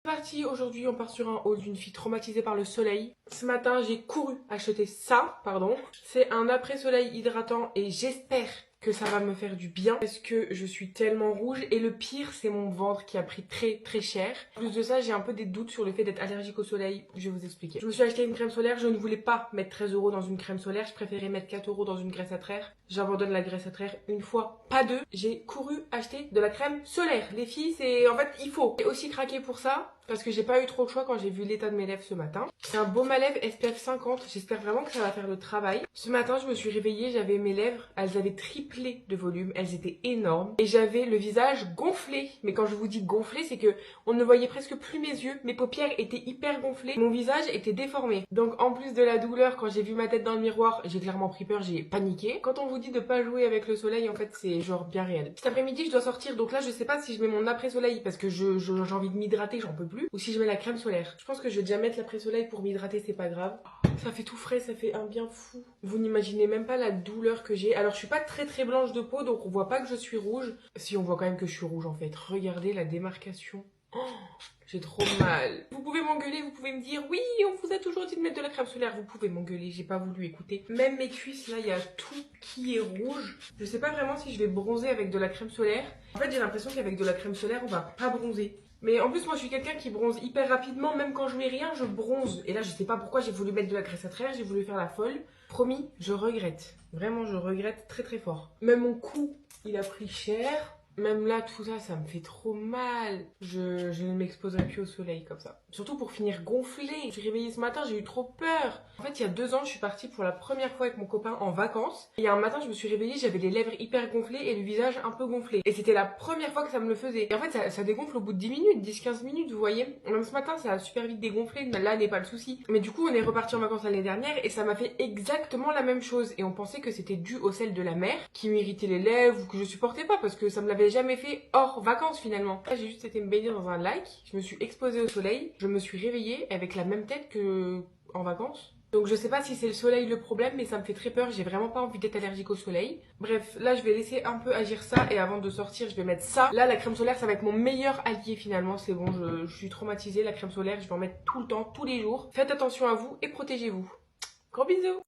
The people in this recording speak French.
C'est parti, aujourd'hui on part sur un haul d'une fille traumatisée par le soleil. Ce matin j'ai couru acheter ça, pardon. C'est un après-soleil hydratant et j'espère que ça va me faire du bien parce que je suis tellement rouge et le pire c'est mon ventre qui a pris très cher. En plus de ça j'ai un peu des doutes sur le fait d'être allergique au soleil, je vais vous expliquer. Je me suis acheté une crème solaire, je ne voulais pas mettre 13 € dans une crème solaire, je préférais mettre 4 € dans une graisse à traire. J'abandonne la graisse à traire une fois, pas deux. J'ai couru acheter de la crème solaire. Les filles c'est en fait il faut. J'ai aussi craqué pour ça parce que j'ai pas eu trop le choix quand j'ai vu l'état de mes lèvres ce matin. C'est un baume à lèvres SPF 50, j'espère vraiment que ça va faire le travail. Ce matin je me suis réveillée, j'avais mes lèvres, elles avaient triplé de volume, elles étaient énormes. Et j'avais le visage gonflé. Mais quand je vous dis gonflé, c'est que on ne voyait presque plus mes yeux, mes paupières étaient hyper gonflées, mon visage était déformé. Donc en plus de la douleur, quand j'ai vu ma tête dans le miroir, j'ai clairement pris peur, j'ai paniqué. Quand on vous dit de pas jouer avec le soleil, en fait c'est genre bien réel. Cet après-midi je dois sortir, donc là je sais pas si je mets mon après-soleil parce que j'ai envie de m'hydrater, j'en peux plus, ou si je mets la crème solaire. Je pense que je vais déjà mettre l'après-soleil pour m'hydrater, c'est pas grave. Ça fait tout frais, ça fait un bien fou. Vous n'imaginez même pas la douleur que j'ai. Alors je suis pas très blanche de peau, donc on voit pas que je suis rouge. Si, on voit quand même que je suis rouge en fait. Regardez la démarcation. Oh, j'ai trop mal. Vous pouvez m'engueuler, vous pouvez me dire oui, on vous a toujours dit de mettre de la crème solaire. Vous pouvez m'engueuler, j'ai pas voulu écouter. Même mes cuisses là, il y a tout qui est rouge. Je sais pas vraiment si je vais bronzer avec de la crème solaire. En fait, j'ai l'impression qu'avec de la crème solaire, on va pas bronzer. Mais en plus moi je suis quelqu'un qui bronze hyper rapidement, même quand je mets rien je bronze. Et là je sais pas pourquoi j'ai voulu mettre de la graisse à traire, j'ai voulu faire la folle. Promis, je regrette. Vraiment je regrette très fort. Même mon cou il a pris cher. Même là tout ça, ça me fait trop mal. Je ne m'exposerai plus au soleil comme ça. Surtout pour finir gonflée. Je suis réveillée ce matin, j'ai eu trop peur. En fait il y a 2 ans je suis partie pour la première fois avec mon copain en vacances. Et un matin je me suis réveillée, j'avais les lèvres hyper gonflées et le visage un peu gonflé. Et c'était la première fois que ça me le faisait. Et en fait ça dégonfle au bout de 10 minutes, 10-15 minutes vous voyez. Même ce matin ça a super vite dégonflé, là n'est pas le souci. Mais du coup on est reparti en vacances l'année dernière et ça m'a fait exactement la même chose. Et on pensait que c'était dû au sel de la mer qui m'irritait les lèvres ou que je supportais pas parce que ça me l'avait jamais fait hors vacances finalement. Là j'ai juste été me baigner dans un lac, je me suis exposée au soleil, je me suis réveillée avec la même tête que en vacances. Donc je sais pas si c'est le soleil le problème, mais ça me fait très peur, j'ai vraiment pas envie d'être allergique au soleil. Bref, là je vais laisser un peu agir ça et avant de sortir je vais mettre ça. Là la crème solaire ça va être mon meilleur allié finalement, c'est bon, je suis traumatisée, la crème solaire je vais en mettre tout le temps, tous les jours. Faites attention à vous et protégez-vous. Gros bisous.